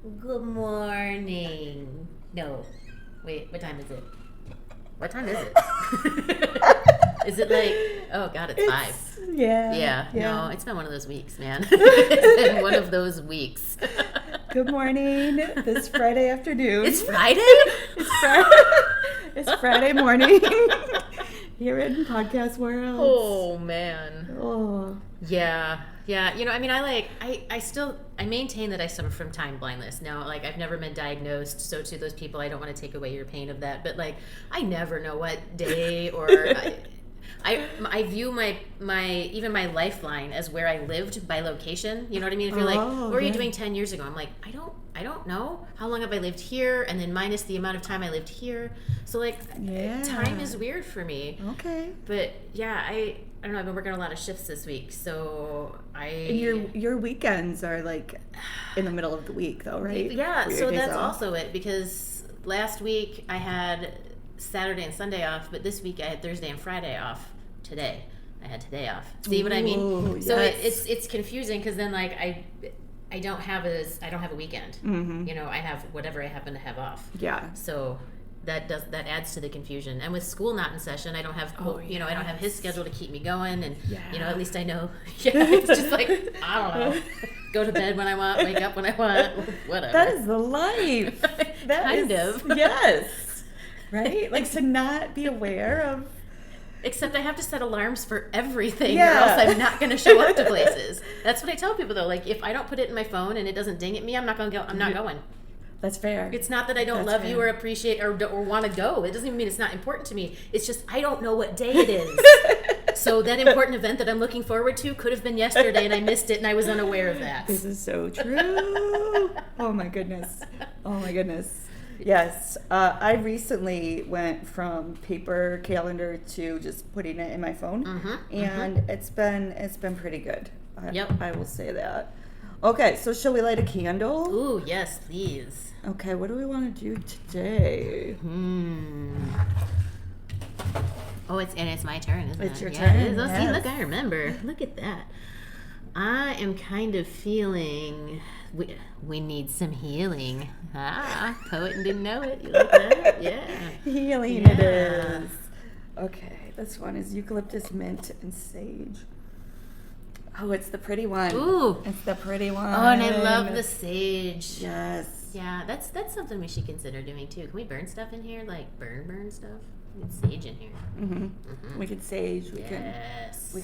Good morning. No. Wait, what time is it? What time is it? Is it like, oh God, it's 5. Yeah. No, it's been one of those weeks, man. It's been one of those weeks. Good morning. This Friday afternoon. It's Friday? It's Friday morning. Here in podcast world. Oh, man. Oh. Yeah. I maintain that I suffer from time blindness. Now, like, I've never been diagnosed, so to those people, I don't want to take away your pain of that, but, like, I never know what day or... I view my lifeline as where I lived by location. You know what I mean? If you're like, what were you doing 10 years ago? I'm like, I don't know. How long have I lived here? And then minus the amount of time I lived here. So, like, time is weird for me. Okay. But, yeah, I don't know. I've been working a lot of shifts this week, so And your weekends are, like, in the middle of the week, though, right? Yeah, so that's also it, because last week I had Saturday and Sunday off, but this week I had Thursday and Friday off. Today I had today off. See what I mean? So yes. it's confusing, because then, like, I don't have a weekend. Mm-hmm. You know, I have whatever I happen to have off. Yeah. So that adds to the confusion. And with school not in session, I don't have I don't have his schedule to keep me going, and at least I know. Yeah, it's just like, I don't know. Go to bed when I want, wake up when I want, whatever. That is the life. Kind of. Yes. Right? Like, to not be aware of. Except I have to set alarms for everything, or else I'm not going to show up to places. That's what I tell people, though. Like, if I don't put it in my phone and it doesn't ding at me, I'm not going to go. I'm not going. That's fair. It's not that I don't love you or appreciate or want to go. It doesn't even mean it's not important to me. It's just I don't know what day it is. So that important event that I'm looking forward to could have been yesterday, and I missed it, and I was unaware of that. This is so true. Oh my goodness. Yes, I recently went from paper calendar to just putting it in my phone, and it's been pretty good. I will say that. Okay, so shall we light a candle? Ooh, yes, please. Okay, what do we want to do today? Oh, it's my turn, isn't it? It's your turn. It is. Oh, yes. see, look, I remember. Look at that. I am kind of feeling we need some healing. Poet and didn't know it. You like that? Yeah. Healing it is. Okay, this one is eucalyptus, mint, and sage. Oh, it's the pretty one. Ooh. It's the pretty one. Oh, and I love the sage. Yes. Yeah, that's something we should consider doing, too. Can we burn stuff in here? Like, burn stuff? We can sage in here. We can sage. We can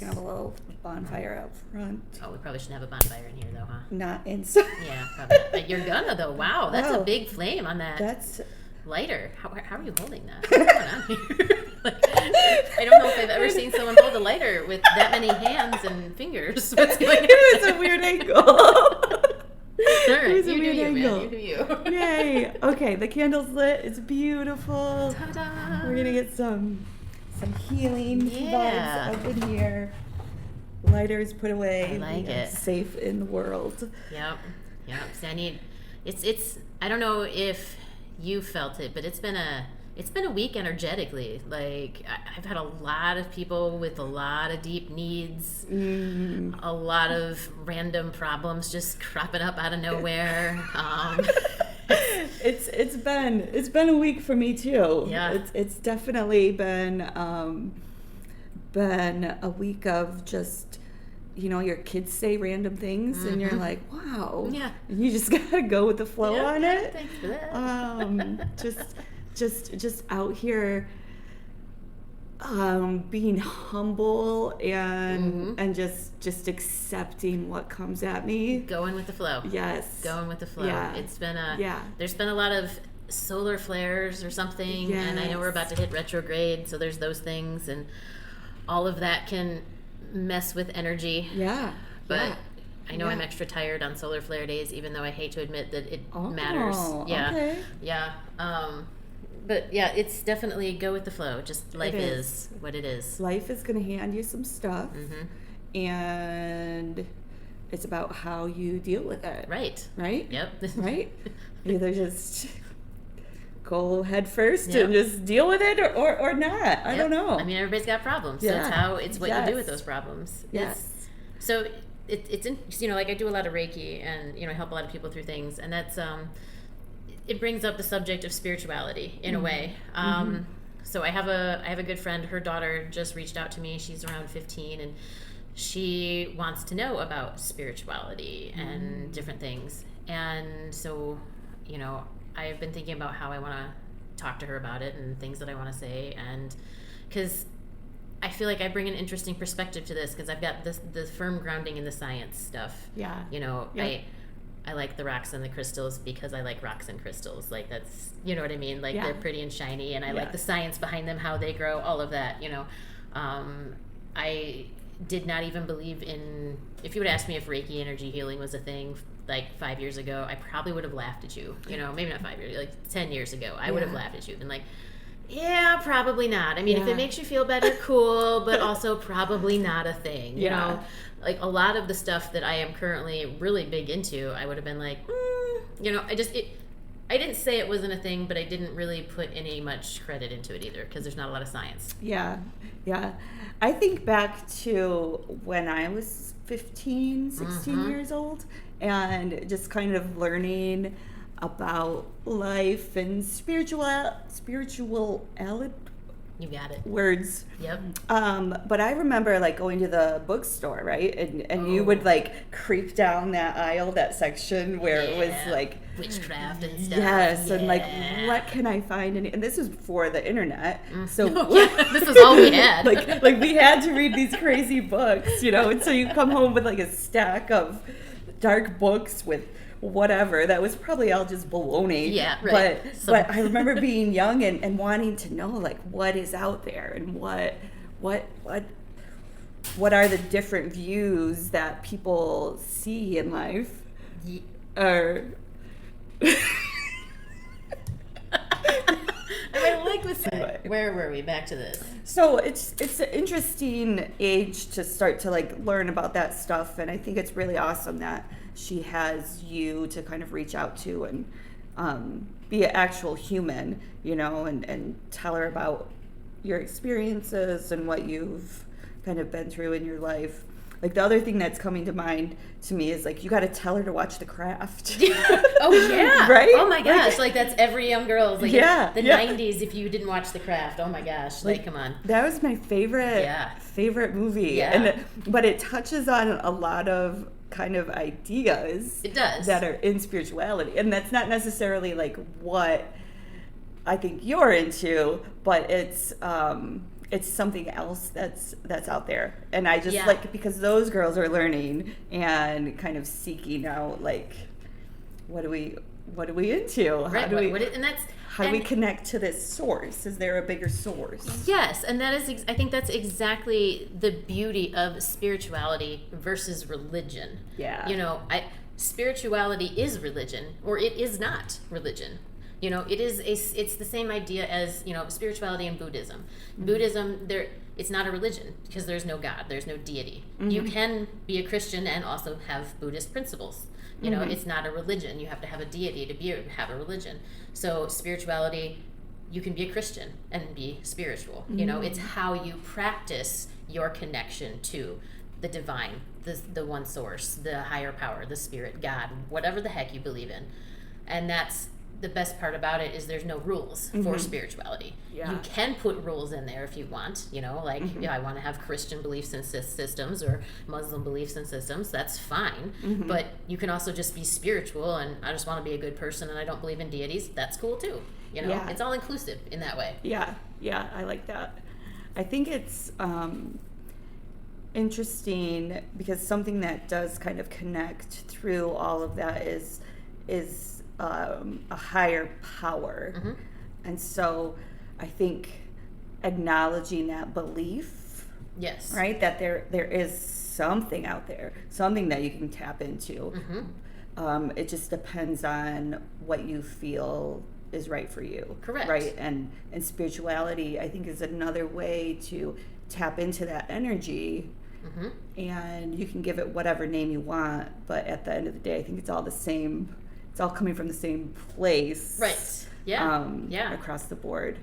have a little bonfire out front. Oh, we probably shouldn't have a bonfire in here, though, huh? Not inside. Yeah, probably. But you're gonna, though. Wow, that's a big flame on that. That's lighter. How are you holding that? What's going on here? I don't know if I've ever seen someone hold a lighter with that many hands and fingers. What's going on? It was a weird angle. All right, It was a you do weird you, angle. man. You do you. Yay. Okay, the candle's lit. It's beautiful. Ta-da. We're gonna get some healing vibes up in here. Lighters put away. I like it. Safe in the world. Yep. So it's I don't know if you felt it, but it's been a week energetically. Like, I've had a lot of people with a lot of deep needs, a lot of random problems just cropping up out of nowhere. It's been a week for me too. Yeah. It's definitely been a week of just, your kids say random things and you're like, wow. Yeah. And you just gotta go with the flow on it. Thanks for that. Just out here being humble and just accepting what comes at me. Going with the flow. Yes. Going with the flow. Yeah. It's been there's been a lot of solar flares or something, and I know we're about to hit retrograde, so there's those things, and all of that can mess with energy. Yeah. But I know I'm extra tired on solar flare days, even though I hate to admit that it matters. Yeah. Okay. Yeah. But yeah, it's definitely go with the flow. Just life is what it is. Life is going to hand you some stuff, and it's about how you deal with it. Right. Right? Yep. Right? Either just go head first and just deal with it or not. I don't know. I mean, everybody's got problems. So it's what you do with those problems. Yes. So it's in, you know, like I do a lot of Reiki, and you know, I help a lot of people through things, and that's it brings up the subject of spirituality in a way. So I have a good friend. Her daughter just reached out to me. She's around 15, and she wants to know about spirituality and different things. And so, you know, I've been thinking about how I want to talk to her about it and things that I want to say, and because I feel like I bring an interesting perspective to this, because I've got the firm grounding in the science stuff. Yeah. You know, I like the rocks and the crystals because I like rocks and crystals. Like, that's, you know what I mean? Like, they're pretty and shiny, and I like the science behind them, how they grow, all of that, you know. I did not even believe in, if you would ask me if Reiki energy healing was a thing like 5 years ago, I probably would have laughed at you. You know, maybe not 5 years, like 10 years ago, I would have laughed at you. Been like, yeah, probably not. I mean, if it makes you feel better, cool, but also probably not a thing. You know, like a lot of the stuff that I am currently really big into, I would have been like, you know, I didn't say it wasn't a thing, but I didn't really put any much credit into it either, because there's not a lot of science. Yeah. I think back to when I was 15, 16 years old, and just kind of learning about life and spirituality. You got it. Words. Yep. But I remember like going to the bookstore, right? And you would like creep down that aisle, that section where it was like witchcraft and stuff. Yes, and like, what can I find? And this was before the internet, so this is all we had. like we had to read these crazy books, you know. And so you come home with like a stack of dark books with whatever. That was probably all just baloney. Yeah, right. But I remember being young and wanting to know like what is out there, and what are the different views that people see in life. Or I like this. Where were we? Back to this. So it's an interesting age to start to like learn about that stuff, and I think it's really awesome that she has you to kind of reach out to and be an actual human, you know, and tell her about your experiences and what you've kind of been through in your life. Like, the other thing that's coming to mind to me is like, you got to tell her to watch The Craft. Oh yeah, right? Oh my gosh, like that's every young girl's like the 90s. If you didn't watch The Craft, oh my gosh, like come on. That was my favorite movie. Yeah. But it touches on a lot of kind of ideas. It does. That are in spirituality, and that's not necessarily like what I think you're into, but it's something else that's out there. And I just like, because those girls are learning and kind of seeking out like, what are we into? Right. How do we connect to this source? Is there a bigger source? Yes, and that is I think that's exactly the beauty of spirituality versus religion. Yeah. You know, spirituality is religion, or it is not religion. You know, it's the same idea as, you know, spirituality and Buddhism. Mm-hmm. Buddhism, it's not a religion because there's no God, there's no deity. Mm-hmm. You can be a Christian and also have Buddhist principles. You know, it's not a religion. You have to have a deity to have a religion. So spirituality, you can be a Christian and be spiritual. Mm-hmm. You know, it's how you practice your connection to the divine, the one source, the higher power, the spirit, God, whatever the heck you believe in. And that's the best part about it, is there's no rules for spirituality. Yeah. You can put rules in there if you want, you know, like, I want to have Christian beliefs and systems or Muslim beliefs and systems. That's fine. Mm-hmm. But you can also just be spiritual, and I just want to be a good person and I don't believe in deities. That's cool too. You know, it's all inclusive in that way. Yeah. I like that. I think it's interesting because something that does kind of connect through all of that is a higher power. Mm-hmm. And so I think acknowledging that belief, right, that there is something out there, something that you can tap into. Mm-hmm. It just depends on what you feel is right for you. Correct. Right. And spirituality, I think, is another way to tap into that energy. Mm-hmm. And you can give it whatever name you want, but at the end of the day, I think it's all the same. It's all coming from the same place. Right. Yeah. Across the board.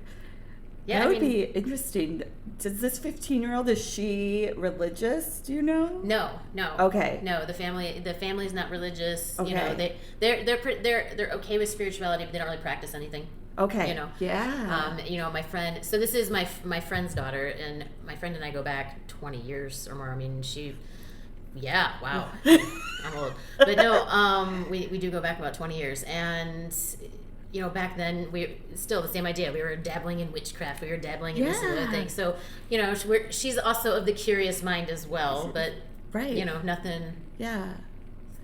Yeah, that would be interesting. Does this 15-year-old, is she religious? Do you know? No. Okay. No, the family's not religious. Okay. You know, they're okay with spirituality, but they don't really practice anything. Okay. You know. Yeah. You know, my friend. So this is my friend's daughter, and my friend and I go back 20 years or more. I mean, yeah, wow. I'm old. But no, we do go back about 20 years, and you know, back then we still the same idea. We were dabbling in witchcraft. We were dabbling in this and other thing. So, you know, she's also of the curious mind as well. But you know, nothing. Yeah.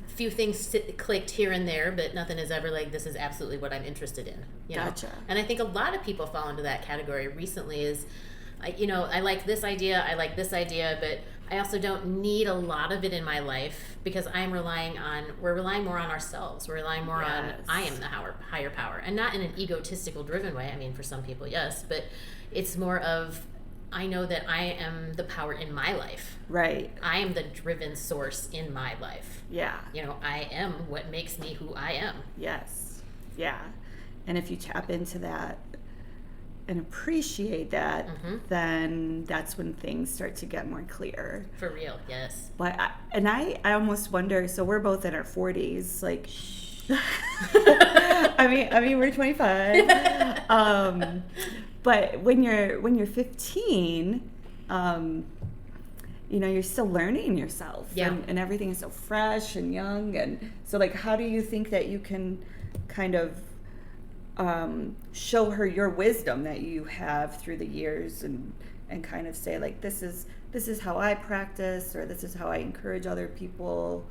Few things clicked here and there, but nothing is ever like, this is absolutely what I'm interested in. You know? Gotcha. And I think a lot of people fall into that category recently. I like this idea, but I also don't need a lot of it in my life because we're relying more on ourselves. We're relying more on, I am the higher power, and not in an egotistical driven way. I mean, for some people, yes, but it's more of, I know that I am the power in my life. Right. I am the driven source in my life. Yeah. You know, I am what makes me who I am. Yes. Yeah. And if you tap into that and appreciate that, then that's when things start to get more clear. For real, yes. But I almost wonder. So we're both in our 40s, like. I mean, we're 25. But when you're 15, you know, you're still learning yourself, and everything is so fresh and young, and so like, how do you think that you can kind of show her your wisdom that you have through the years, and kind of say like, this is how I practice, or this is how I encourage other people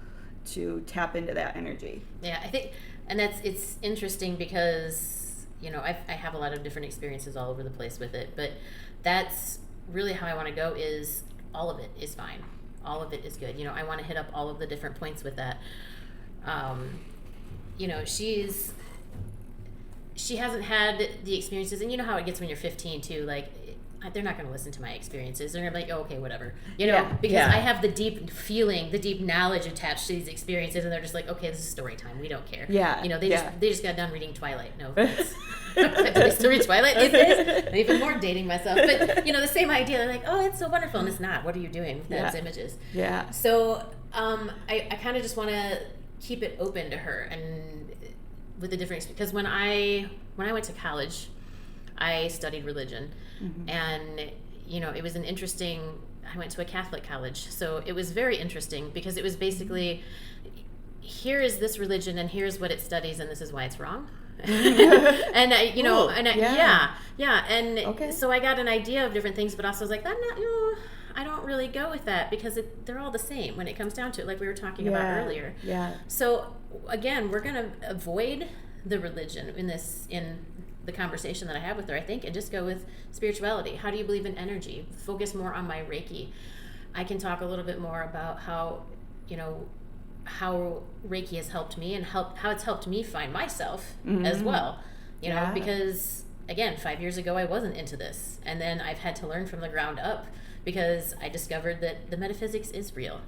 to tap into that energy? Yeah, I think, and it's interesting because, you know, I have a lot of different experiences all over the place with it, but that's really how I want to go, is all of it is fine. All of it is good. You know, I want to hit up all of the different points with that. You know, she hasn't had the experiences, and you know how it gets when you're 15 too, like, they're not going to listen to my experiences. They're going to be like, oh, okay, whatever. You know, because I have the deep feeling, the deep knowledge attached to these experiences, and they're just like, okay, this is story time. We don't care. Yeah. You know, they just got done reading Twilight. No offense. Do they still read Twilight these days? I'm even more dating myself. But, you know, the same idea. They're like, oh, it's so wonderful. And it's not. What are you doing with those images? Yeah. So I kind of just want to keep it open to her, and with the different, because when I went to college, I studied religion, and you know, it was I went to a Catholic college, so it was very interesting because it was basically, here is this religion and here's what it studies and this is why it's wrong. And you know, and and so I got an idea of different things, but also was like, I don't really go with that because they're all the same when it comes down to it, like we were talking about earlier. Yeah. So again, we're going to avoid the religion in the conversation that I have with her, I think, and just go with spirituality. How do you believe in energy? Focus more on my Reiki. I can talk a little bit more about how, you know, how Reiki has helped me and how it's helped me find myself as well. You know, because again, 5 years ago I wasn't into this, and then I've had to learn from the ground up because I discovered that the metaphysics is real.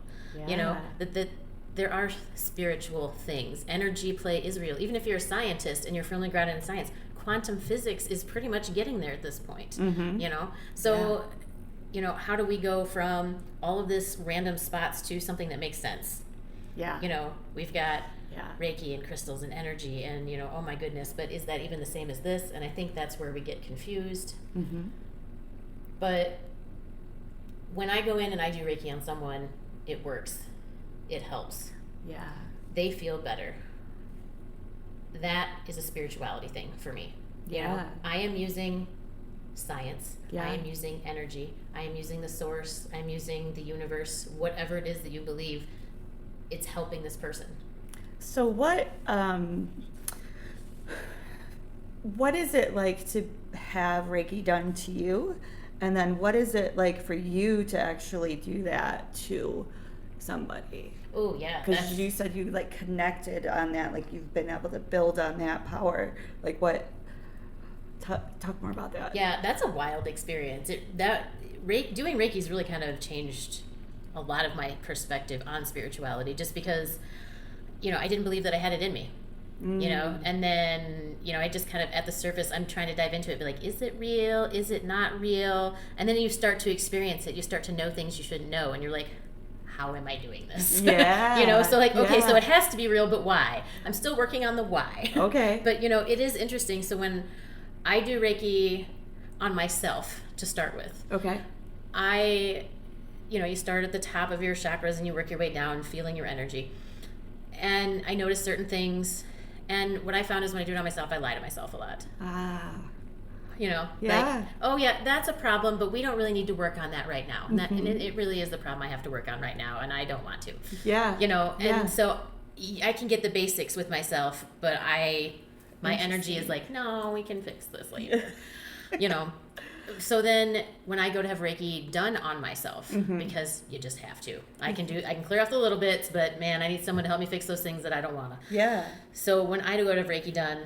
You know, that there are spiritual things. Energy play is real. Even if you're a scientist and you're firmly grounded in science, quantum physics is pretty much getting there at this point. You know, so you know, how do we go from all of this random spots to something that makes sense? You know, we've got Reiki and crystals and energy, and you know, oh my goodness, but is that even the same as this? And I think that's where we get confused. But when I go in and I do Reiki on someone, it works. It helps. They feel better. That is a spirituality thing for me. You know, I am using science. I am using energy. I am using the source. I'm using the universe. Whatever it is that you believe, it's helping this person. So what is it like to have Reiki done to you? And then what is it like for you to actually do that to somebody? Oh, yeah. Because you said you like connected on that, like you've been able to build on that power. Like what? Talk more about that. Yeah, that's a wild experience. Doing Reiki's really kind of changed a lot of my perspective on spirituality, just because, you know, I didn't believe that I had it in me. you know, and then, you know, I just kind of at the surface, I'm trying to dive into it, be like, is it real? Is it not real? And then you start to experience it. You start to know things you shouldn't know. And you're like, how am I doing this? Yeah. You know, so like, okay, so it has to be real, but why? I'm still working on the why. Okay. But, you know, it is interesting. So when I do Reiki on myself to start with, you know, you start at the top of your chakras and you work your way down, feeling your energy. And I notice certain things. And what I found is when I do it on myself, I lie to myself a lot. You know, like, oh yeah, that's a problem, but we don't really need to work on that right now. And, and it really is the problem I have to work on right now, and I don't want to. Yeah. You know, and so I can get the basics with myself, but my energy is like, no, we can fix this later. You know. So then when I go to have Reiki done on myself, because you just have to. I can clear off the little bits, but man, I need someone to help me fix those things that I don't want to. Yeah. So when I go to have Reiki done,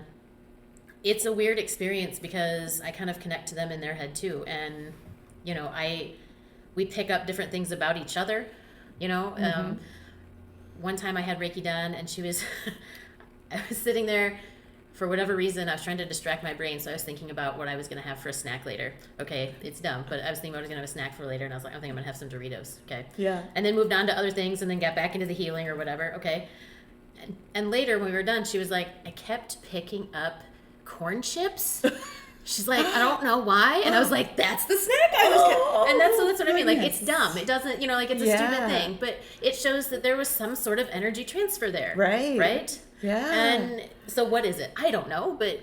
it's a weird experience because I kind of connect to them in their head too. And, you know, we pick up different things about each other, you know. One time I had Reiki done and I was sitting there. For whatever reason, I was trying to distract my brain, so I was thinking about what I was going to have for a snack later. Okay, it's dumb, but I was thinking about I was going to have a snack for later, and I was like, I think I'm going to have some Doritos. Okay. Yeah. And then moved on to other things, and then got back into the healing or whatever. Okay. And later, when we were done, she was like, I kept picking up corn chips. She's like, I don't know why. And I was like, that's the snack I was and that's what I mean. Like, it's dumb. It doesn't, you know, like, it's a stupid thing. But it shows that there was some sort of energy transfer there. Right. Right? Yeah. And so what is it? I don't know, but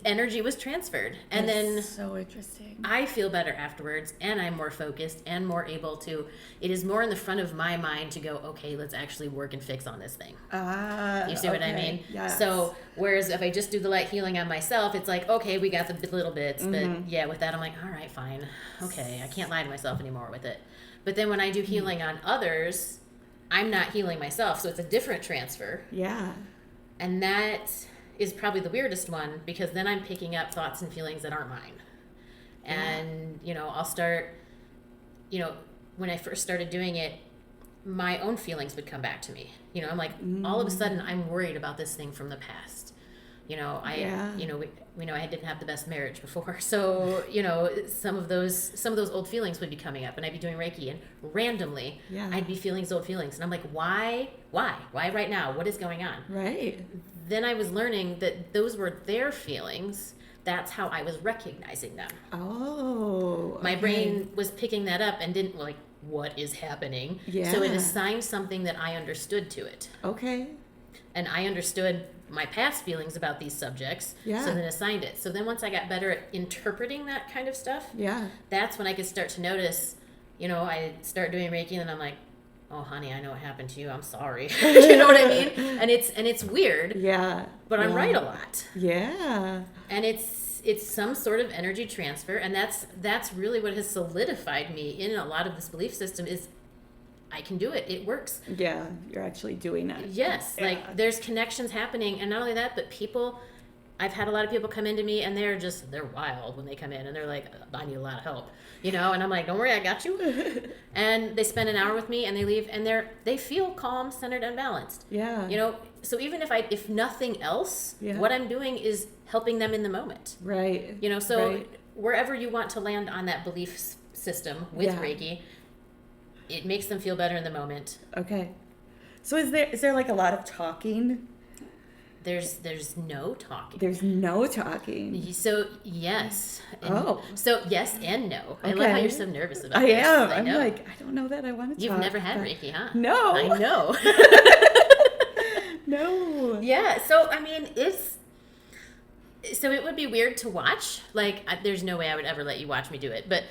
energy was transferred. And then so interesting. I feel better afterwards, and I'm more focused and more able to, it is more in the front of my mind to go, okay, let's actually work and fix on this thing. You see what I mean? Yes. So whereas if I just do the light healing on myself, it's like, okay, we got the little bits, but yeah, with that I'm like, all right, fine. Okay, I can't lie to myself anymore with it. But then when I do healing on others, I'm not healing myself, so it's a different transfer. Yeah. And that is probably the weirdest one, because then I'm picking up thoughts and feelings that aren't mine. And, you know, I'll start, you know, when I first started doing it, my own feelings would come back to me. You know, I'm like, all of a sudden I'm worried about this thing from the past. You know, we know I didn't have the best marriage before. So, you know, some of those old feelings would be coming up, and I'd be doing Reiki, and randomly I'd be feeling those old feelings. And I'm like, why right now? What is going on? Right. Then I was learning that those were their feelings. That's how I was recognizing them. Oh. Okay. My brain was picking that up and didn't like, what is happening? Yeah. So it assigned something that I understood to it. Okay. And I understood my past feelings about these subjects, so then assigned it. So then once I got better at interpreting that kind of stuff, that's when I could start to notice, you know, I start doing Reiki, and then I'm like, oh, honey, I know what happened to you. I'm sorry. You know what I mean? And it's weird. Yeah. But I'm right a lot. Yeah. And it's some sort of energy transfer, and that's really what has solidified me in a lot of this belief system is I can do it. It works. Yeah, you're actually doing it. Yes, like there's connections happening, and not only that, but I've had a lot of people come into me, and they're wild when they come in, and they're like, I need a lot of help, you know, and I'm like, don't worry, I got you. And they spend an hour with me, and they leave, and they feel calm, centered, and balanced. Yeah. You know, so even if nothing else, what I'm doing is helping them in the moment. Right. You know, so wherever you want to land on that belief system with Reiki, it makes them feel better in the moment. Okay. So is there like a lot of talking? There's no talking. There's no talking. So yes. So yes and no. Okay. I love how you're so nervous about this. I am. I'm like, I don't know that I want to talk. You've never had Reiki, huh? No. I know. No. Yeah. So I mean, so it would be weird to watch. Like, there's no way I would ever let you watch me do it. But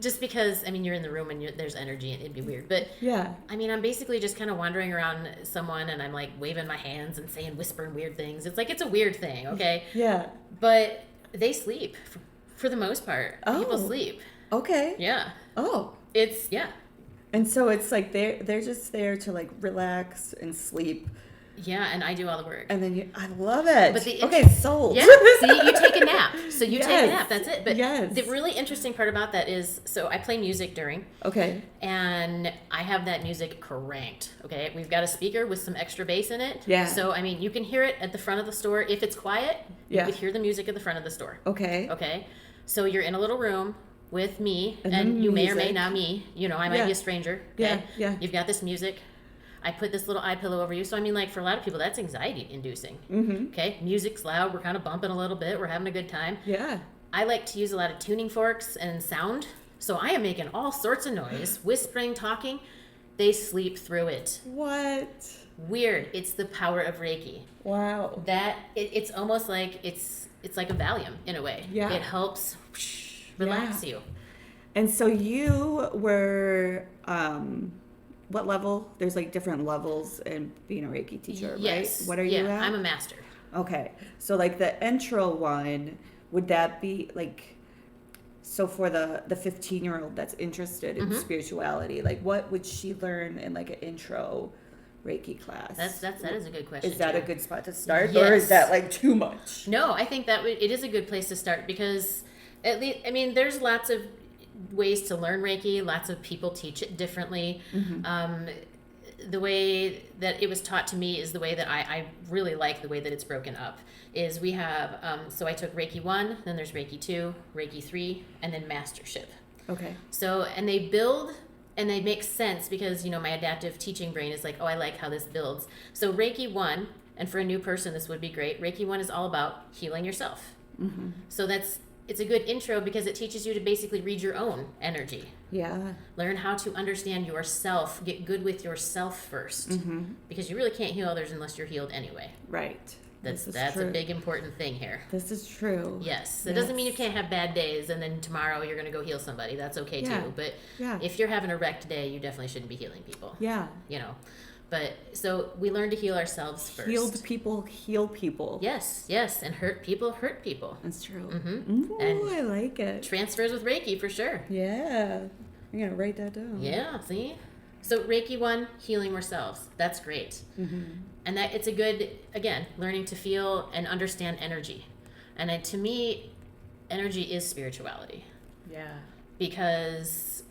just because, I mean, you're in the room and there's energy, and it'd be weird. But yeah, I mean, I'm basically just kind of wandering around someone, and I'm like waving my hands and whispering weird things. It's like, it's a weird thing, okay? Yeah. But they sleep for the most part. Oh. People sleep. Okay. Yeah. Oh. It's, yeah. And so it's like they're just there to like relax and sleep. Yeah, and I do all the work. And then I love it. But sold. Yeah, see, you take a nap. So you take a nap, that's it. But the really interesting part about that is, so I play music during. Okay. And I have that music cranked, okay? We've got a speaker with some extra bass in it. Yeah. So, I mean, you can hear it at the front of the store. If it's quiet, you could hear the music at the front of the store. Okay. Okay? So you're in a little room with me, and you may or may not me. You know, I might be a stranger. Okay? Yeah. You've got this music. I put this little eye pillow over you. So, I mean, like, for a lot of people, that's anxiety-inducing. Mm-hmm. Okay? Music's loud. We're kind of bumping a little bit. We're having a good time. Yeah. I like to use a lot of tuning forks and sound. So I am making all sorts of noise, whispering, talking. They sleep through it. What? Weird. It's the power of Reiki. Wow. It's almost like it's like a Valium in a way. Yeah. It helps relax you. And so you were... what level? There's like different levels in being a Reiki teacher, yes. right? What are you at? I'm a master. Okay. So like the intro one, would that be like, so for the 15-year-old that's interested in spirituality, like what would she learn in like an intro Reiki class? That is a good question. Is that a good spot to start? Yes. Or is that like too much? No, I think it is a good place to start because at least, I mean, there's lots of ways to learn Reiki. Lots of people teach it differently. Mm-hmm. The way that it was taught to me is the way that I really like the way that it's broken up. Is we have, so I took Reiki 1, then there's Reiki 2, Reiki 3, and then Mastership. Okay. So, and they build and they make sense because, you know, my adaptive teaching brain is like, oh, I like how this builds. So Reiki 1, and for a new person, this would be great. Reiki 1 is all about healing yourself. Mm-hmm. So it's a good intro because it teaches you to basically read your own energy. Yeah. Learn how to understand yourself. Get good with yourself first. Mm-hmm. Because you really can't heal others unless you're healed anyway. Right. That's a big important thing here. This is true. Yes. It doesn't mean you can't have bad days and then tomorrow you're going to go heal somebody. That's okay too. But if you're having a wrecked day, you definitely shouldn't be healing people. Yeah. You know. But so we learn to heal ourselves first. Healed people heal people. Yes, and hurt people hurt people. That's true. Mm-hmm. Ooh, and I like it. Transfers with Reiki for sure. Yeah. I'm going to write that down. Yeah, see? So Reiki 1, healing ourselves. That's great. Mm-hmm. And that it's a good, again, learning to feel and understand energy. And to me, energy is spirituality. Yeah. Because,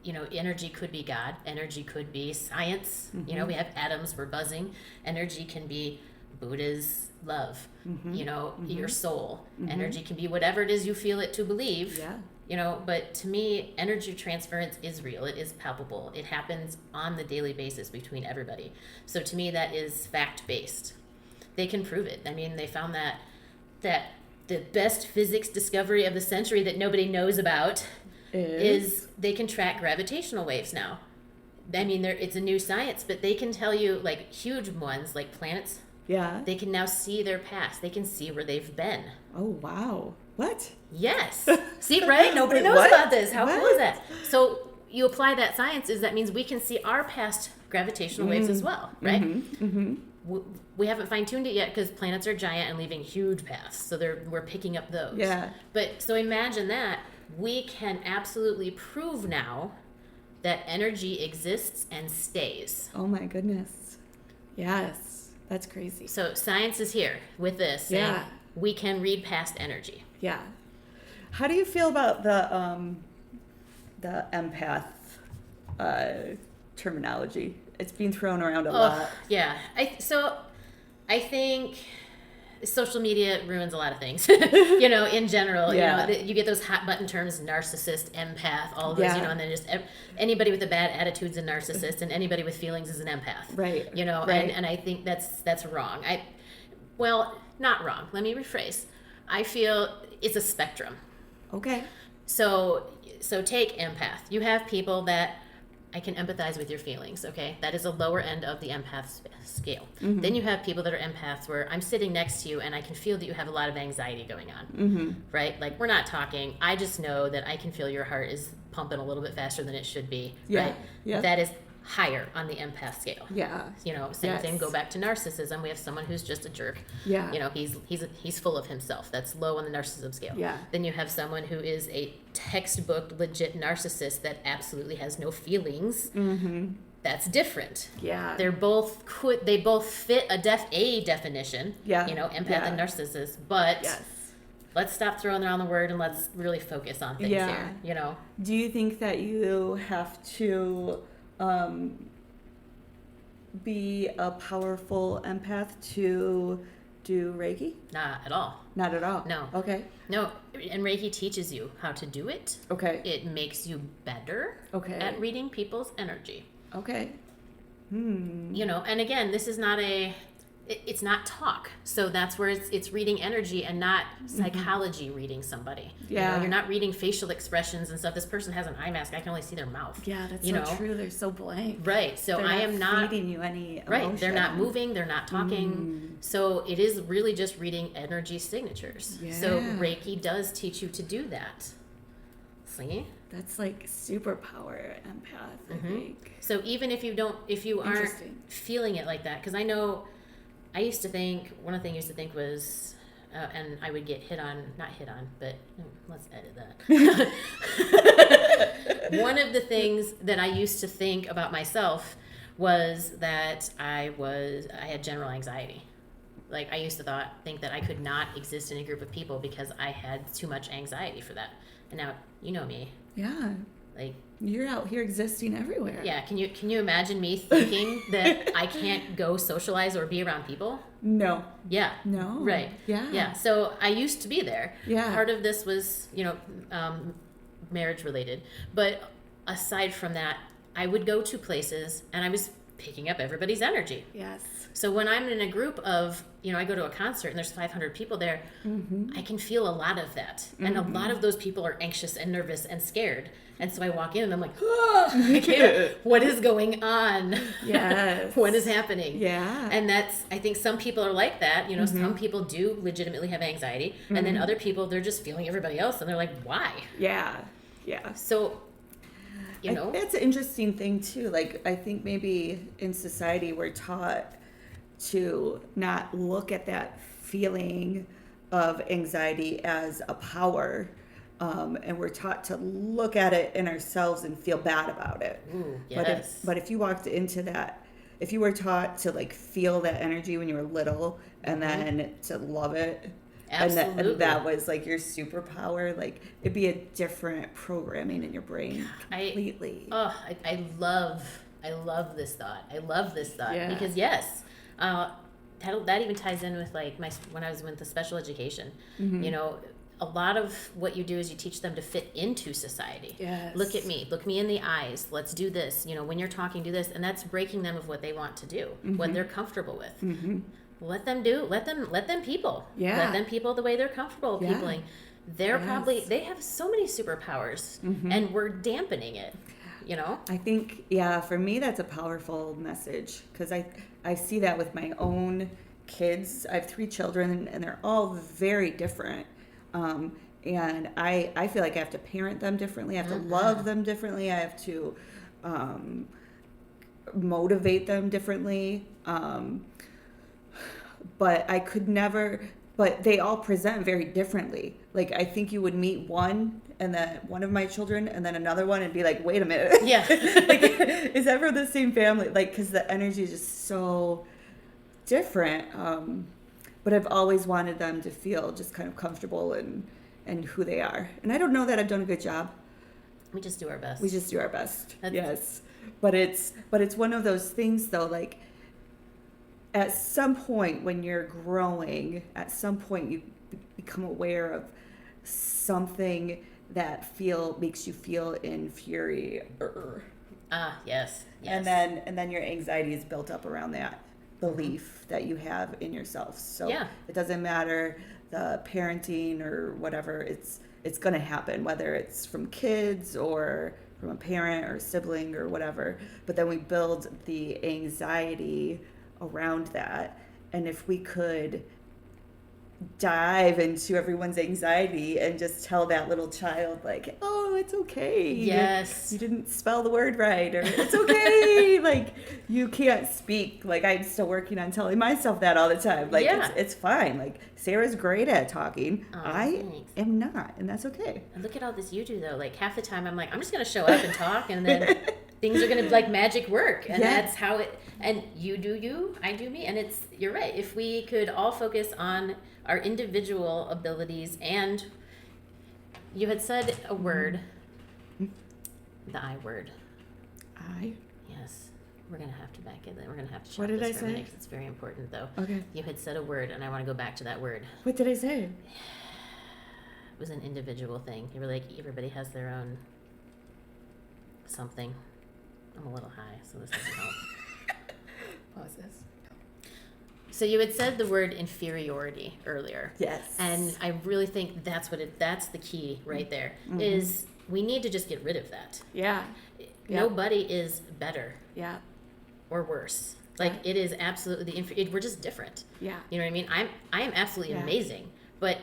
you know, energy could be God. Energy could be science. Mm-hmm. You know, we have atoms, we're buzzing. Energy can be Buddha's love. Mm-hmm. You know, your soul. Mm-hmm. Energy can be whatever it is you feel it to believe. Yeah. You know, but to me, energy transference is real. It is palpable. It happens on the daily basis between everybody. So to me, that is fact-based. They can prove it. I mean, they found that the best physics discovery of the century that nobody knows about is they can track gravitational waves now. I mean, it's a new science, but they can tell you, like, huge ones, like planets. Yeah. They can now see their past. They can see where they've been. Oh, wow. What? Yes. See, right? Nobody knows about this. How cool is that? So you apply that science, that means we can see our past gravitational waves as well, right? Mm-hmm. Mm-hmm. We haven't fine-tuned it yet because planets are giant and leaving huge paths. So we're picking up those. Yeah. But so imagine that. We can absolutely prove now that energy exists and stays. Oh, my goodness. Yes. That's crazy. So science is here with this. Yeah. We can read past energy. Yeah. How do you feel about the empath terminology? It's being thrown around a lot. Yeah. I think social media ruins a lot of things. You know, in general, you know, you get those hot button terms: narcissist, empath, all of those. You know, and then just anybody with a bad attitude's a narcissist, and anybody with feelings is an empath. Right. You know, right. And I think that's wrong. Well, not wrong. Let me rephrase. I feel it's a spectrum. Okay. So take empath. You have people that I can empathize with your feelings, okay? That is a lower end of the empath scale. Mm-hmm. Then you have people that are empaths where I'm sitting next to you and I can feel that you have a lot of anxiety going on, right? Like, we're not talking. I just know that I can feel your heart is pumping a little bit faster than it should be, right? Yeah. That is higher on the empath scale. Yeah. You know, same thing. Go back to narcissism. We have someone who's just a jerk. Yeah. You know, he's full of himself. That's low on the narcissism scale. Yeah. Then you have someone who is a textbook legit narcissist that absolutely has no feelings. Mm-hmm. that's different. Yeah. They both fit a definition. Yeah. Empath and narcissist, but let's stop throwing around the word and let's really focus on things here. Do you think that you have to be a powerful empath to do Reiki? Not at all. Not at all? No. Okay. No, and Reiki teaches you how to do it. Okay. It makes you better at reading people's energy. Okay. And again, this is not it's not talk. So that's where it's reading energy and not psychology reading somebody. Yeah. You're not reading facial expressions and stuff. This person has an eye mask. I can only see their mouth. Yeah, that's so true. They're so blank. Right. So I am not feeding you any emotion. Right. They're not moving. They're not talking. So it is really just reading energy signatures. Yeah. So Reiki does teach you to do that. See? That's like superpower empath, I think. So even if you aren't feeling it like that, because I know I used to think, one of the things I used to think was, and I would get not hit on, but let's edit that. One of the things that I used to think about myself was that I had general anxiety. Like I used to think that I could not exist in a group of people because I had too much anxiety for that. And now, you know me. Yeah. Like you're out here existing everywhere. Yeah, can you imagine me thinking that I can't go socialize or be around people? No. Yeah. No. Right. Yeah. Yeah. So I used to be there. Yeah. Part of this was, marriage related. But aside from that, I would go to places and I was picking up everybody's energy. Yes. So when I'm in a group of, I go to a concert and there's 500 people there, I can feel a lot of that. And a lot of those people are anxious and nervous and scared. And so I walk in and I'm like, I can't. What is going on? Yes. What is happening? Yeah. And I think some people are like that. Some people do legitimately have anxiety. And then other people, they're just feeling everybody else. And they're like, why? Yeah. Yeah. So, That's an interesting thing too. Like, I think maybe in society we're taught to not look at that feeling of anxiety as a power. And we're taught to look at it in ourselves and feel bad about it. Ooh, yes. But if you walked into that, if you were taught to like feel that energy when you were little and then to love it, absolutely, and that was like your superpower, like it'd be a different programming in your brain completely. I love this thought. I love this thought because yes, that even ties in with like when I was with the special education. A lot of what you do is you teach them to fit into society. Yes. Look at me. Look me in the eyes. Let's do this. When you're talking, do this. And that's breaking them of what they want to do, what they're comfortable with. Let them do. Let them people. Yeah. Let them people the way they're comfortable peopling. They're they have so many superpowers, and we're dampening it. I think, for me, that's a powerful message because I see that with my own kids. I have 3 children, and they're all very different. And I feel like I have to parent them differently. I have to love them differently. I have to motivate them differently. But I could never, but they all present very differently. Like, I think you would meet one of my children and then another one and be like, wait a minute. Yeah. Like, is that from the same family? Like, because the energy is just so different. But I've always wanted them to feel just kind of comfortable and who they are. And I don't know that I've done a good job. We just do our best. Yes. But it's one of those things though, like at some point when you're growing, at some point you become aware of something that makes you feel inferior. Yes. And then your anxiety is built up around that belief that you have in yourself. So it doesn't matter the parenting or whatever, it's going to happen, whether it's from kids or from a parent or sibling or whatever. But then we build the anxiety around that. And if we could dive into everyone's anxiety and just tell that little child, like, oh, it's okay. Yes. You didn't spell the word right, or it's okay. Like, you can't speak. Like, I'm still working on telling myself that all the time. Like, it's fine. Like, Sarah's great at talking. I am not, and that's okay. And look at all this you do, though. Like, half the time I'm like, I'm just going to show up and talk, and then things are going to like magic work. And Yeah. that's how it, and you do you, I do me. And you're right. If we could all focus on our individual abilities, and you had said a word, the I word. I? Yes. We're going to have to back it. We're going to have to What chat did I this for a say? minute 'cause it's very important though. Okay. You had said a word and I want to go back to that word. What did I say? It was an individual thing. You were like, everybody has their own something. I'm a little high, so this doesn't help. Pause this. So you had said the word inferiority earlier. Yes. And I really think that's the key right there, is we need to just get rid of that. Yeah. Nobody is better Yeah. or worse. Like it is absolutely we're just different. Yeah. You know what I mean? I am absolutely amazing, but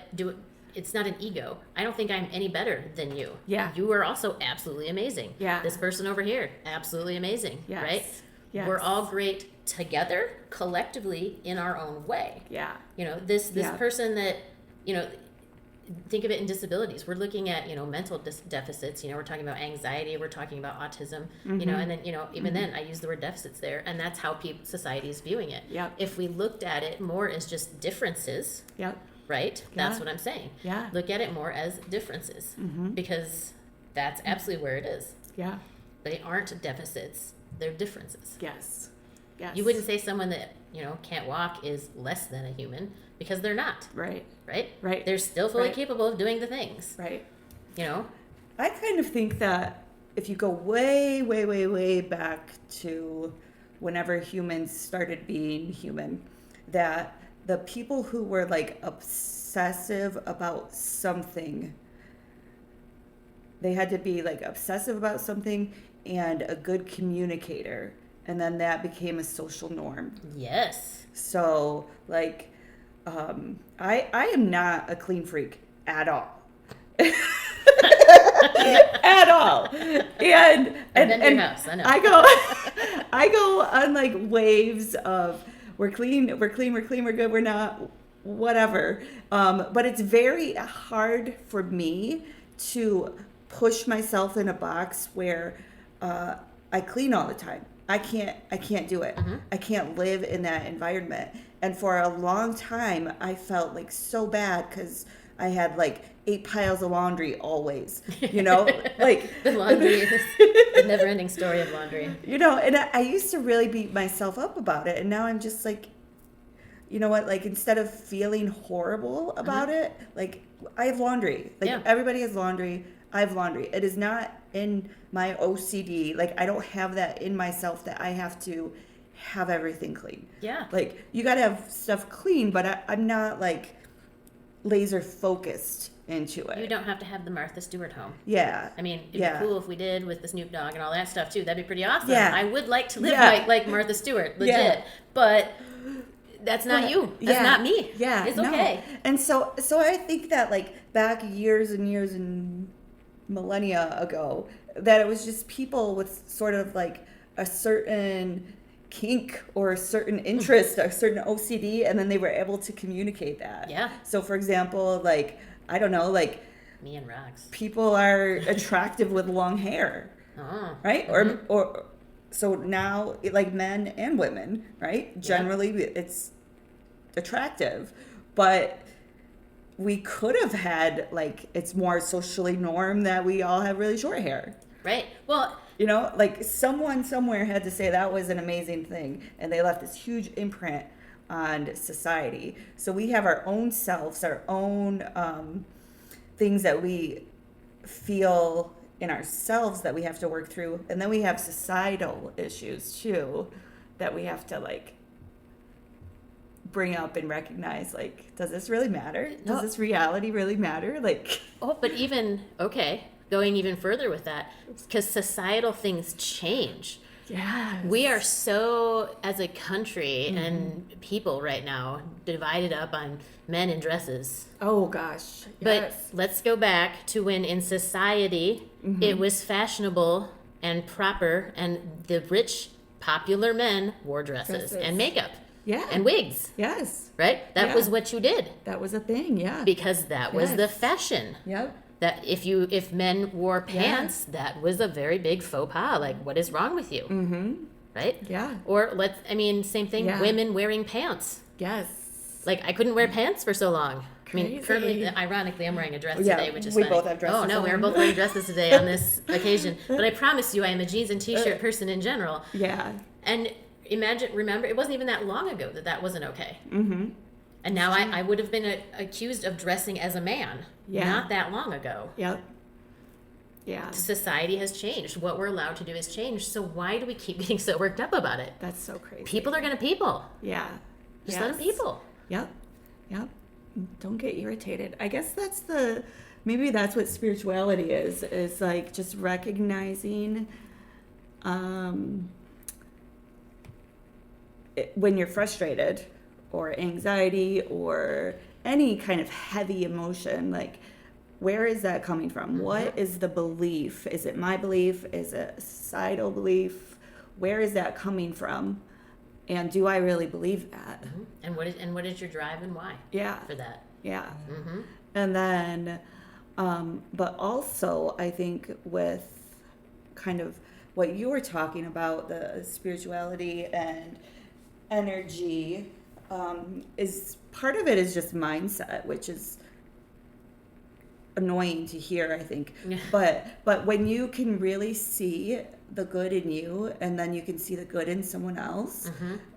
it's not an ego. I don't think I'm any better than you. Yeah. You are also absolutely amazing. Yeah. This person over here, absolutely amazing. Yes. Right? Yes. We're all great together, collectively, in our own way. Yeah. You know, this Yeah. person that, you know, think of it in disabilities. We're looking at, you know, mental deficits. You know, we're talking about anxiety. We're talking about autism. You know, and then, you know, even then I use the word deficits there, and that's how society is viewing it. Yep. If we looked at it more as just differences, Yep. right? That's Yeah. what I'm saying. Yeah. Look at it more as differences, because that's absolutely where it is. Yeah. They aren't deficits. They're differences. Yes. Yes. You wouldn't say someone that, you know, can't walk is less than a human, because they're not, Right. right? Right. They're still fully Right. capable of doing the things, Right. you know? I kind of think that if you go way, way, way, way back to whenever humans started being human, that the people who were like obsessive about something, they had to be like obsessive about something and a good communicator. And then that became a social norm. Yes. So, like, I am not a clean freak at all. At all. And I've been to your house, I know. I go on like waves of we're clean, we're good, we're not, whatever. But it's very hard for me to push myself in a box where I clean all the time. I can't do it. I can't live in that environment. And for a long time, I felt like so bad because I had like 8 piles of laundry always, you know, like The laundry, the never-ending story of laundry. you know, and I used to really beat myself up about it. And now I'm just like, you know what, like instead of feeling horrible about it, like I have laundry. Like everybody has laundry. I have laundry. It is not in my OCD. Like I don't have that in myself that I have to have everything clean. Yeah. Like you got to have stuff clean, but I'm not like laser focused into it. You don't have to have the Martha Stewart home. Yeah. I mean, it'd be cool if we did with the Snoop Dogg and all that stuff too. That'd be pretty awesome. Yeah. I would like to live like Martha Stewart, legit. Yeah. But that's not you. That's not me. Yeah. It's no. okay. And so I think that like back years and years and millennia ago, that it was just people with sort of like a certain kink or a certain interest, a certain OCD, and then they were able to communicate that. Yeah. So for example, like, I don't know, like Me and Rocks. people are attractive with long hair, Oh. right? Or so now like men and women, right? Generally it's attractive, but we could have had like, it's more socially norm that we all have really short hair. Right. Well, You know, like someone somewhere had to say that was an amazing thing, and they left this huge imprint on society. So we have our own selves, our own things that we feel in ourselves that we have to work through, and then we have societal issues too that we have to like bring up and recognize. Like, does this really matter? Does this reality really matter? Like, but even, okay, going even further with that, because societal things change. yeah, We are so, as a country and people right now, divided up on men in dresses. oh gosh, But let's go back to when in society it was fashionable and proper, and the rich, popular men wore dresses and makeup yeah, and wigs, yes, right? That Yeah. was what you did that was a thing. Yeah, because that was the Yes. fashion, yep, that if men wore pants, that was a very big faux pas. Like, what is wrong with you? Mm-hmm. Right? Yeah. Or same thing, women wearing pants. Yes. Like, I couldn't wear pants for so long. Crazy. I mean, currently, ironically, I'm wearing a dress today, which is we funny. both have dresses. Oh, no, we are both wearing dresses today on this occasion. But I promise you, I am a jeans and t-shirt person in general. Yeah. And remember, it wasn't even that long ago that wasn't okay. Mm-hmm. And now I would have been accused of dressing as a man not that long ago. Yep. Yeah. Society has changed. What we're allowed to do has changed. So why do we keep getting so worked up about it? That's so crazy. People are going to people. Yeah. Just let them people. Yep. Yep. Don't get irritated. I guess maybe that's what spirituality is like just recognizing when you're frustrated or anxiety or any kind of heavy emotion, like, where is that coming from? Mm-hmm. What is the belief? Is it my belief? Is it a societal belief? Where is that coming from? And do I really believe that? Mm-hmm. And what is your drive and why? Yeah. For that. Yeah. Mm-hmm. And then, but also I think with kind of what you were talking about, the spirituality and energy, is part of it is just mindset, which is annoying to hear, I think. But when you can really see the good in you and then you can see the good in someone else,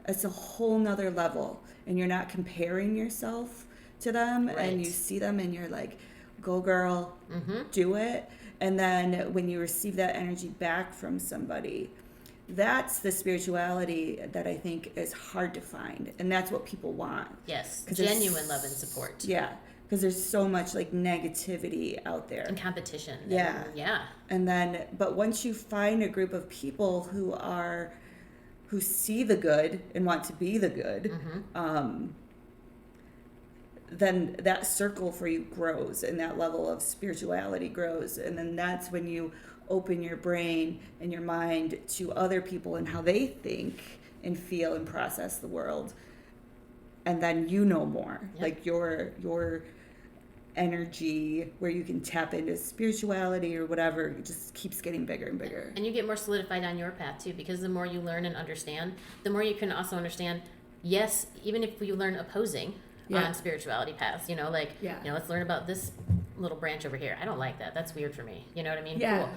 it's a whole nother level, and you're not comparing yourself to them, and you see them and you're like, go girl, do it. And then when you receive that energy back from somebody, that's the spirituality that I think is hard to find, and that's what people want. Yes, genuine love and support. Yeah, because there's so much like negativity out there and competition. Yeah. And then, but once you find a group of people who see the good and want to be the good, then that circle for you grows, and that level of spirituality grows, and then that's when you open your brain and your mind to other people and how they think and feel and process the world, and then you know more. Like your energy where you can tap into spirituality or whatever, it just keeps getting bigger and bigger, and you get more solidified on your path too, because the more you learn and understand, the more you can also understand, yes, even if you learn opposing on spirituality paths, let's learn about this little branch over here. I don't like that. That's weird for me. You know what I mean? Cool.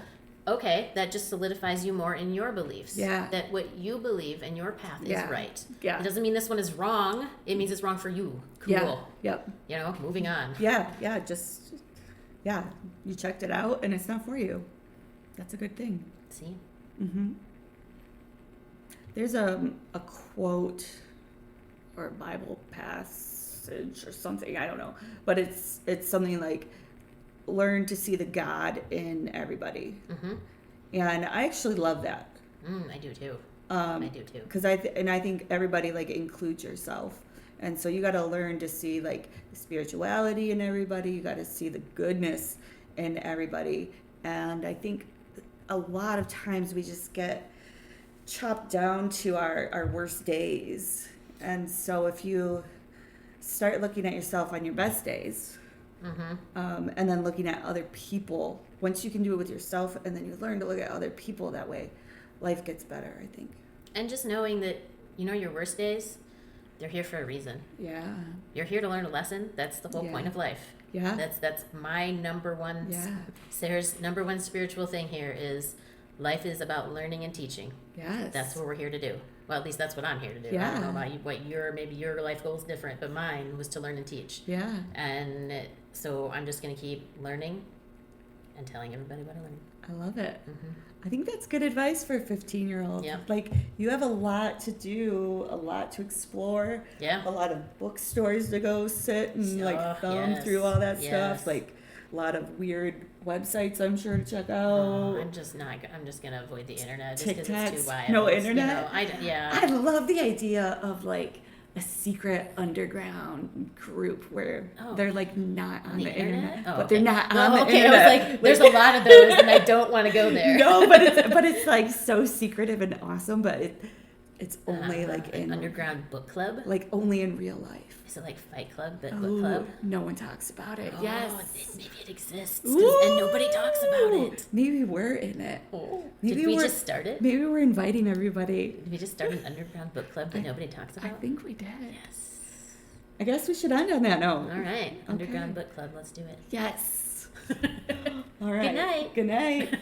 Okay, that just solidifies you more in your beliefs. Yeah. That what you believe and your path is right. Yeah. It doesn't mean this one is wrong. It means it's wrong for you. Cool. Yeah. Yep. Moving on. Yeah. You checked it out and it's not for you. That's a good thing. See? Mm-hmm. There's a quote or a Bible passage or something, I don't know. But it's something like, learn to see the God in everybody. And I actually love that. I do too. I do too. Because I think everybody like includes yourself, and so you got to learn to see like the spirituality in everybody. You got to see the goodness in everybody, and I think a lot of times we just get chopped down to our worst days. And so if you start looking at yourself on your best days, and then looking at other people, once you can do it with yourself and then you learn to look at other people that way, life gets better, I think. And just knowing that, your worst days, they're here for a reason. Yeah. You're here to learn a lesson. That's the whole point of life. Yeah. That's my number one, Sarah's number one spiritual thing here is life is about learning and teaching. Yes. That's what we're here to do. Well, at least that's what I'm here to do. Yeah. I don't know about you, maybe your life goal is different, but mine was to learn and teach. Yeah. And so I'm just going to keep learning and telling everybody what I learned. I love it. I think that's good advice for a 15-year-old. Yeah. Like, you have a lot to do, a lot to explore. Yeah. A lot of bookstores to go sit and thumb through all that stuff. Like, a lot of weird websites, I'm sure, to check out. I'm just going to avoid the internet just because it's too wild. No internet? I love the idea of, like, a secret underground group where they're like not on the internet, but they're not on the internet. I was like, there's a lot of those, and I don't want to go there. No, but it's like so secretive and awesome. But It's only like in underground book club. Like only in real life. Is it like Fight Club, but book club? No one talks about it. Oh, yes. Maybe it exists, and nobody talks about it. Maybe we're in it. Oh. Did we just start it? Maybe we're inviting everybody. Did we just start an underground book club that nobody talks about? I think we did. Yes. I guess we should end on that note. All right. Underground book club. Let's do it. Yes. All right. Good night. Good night.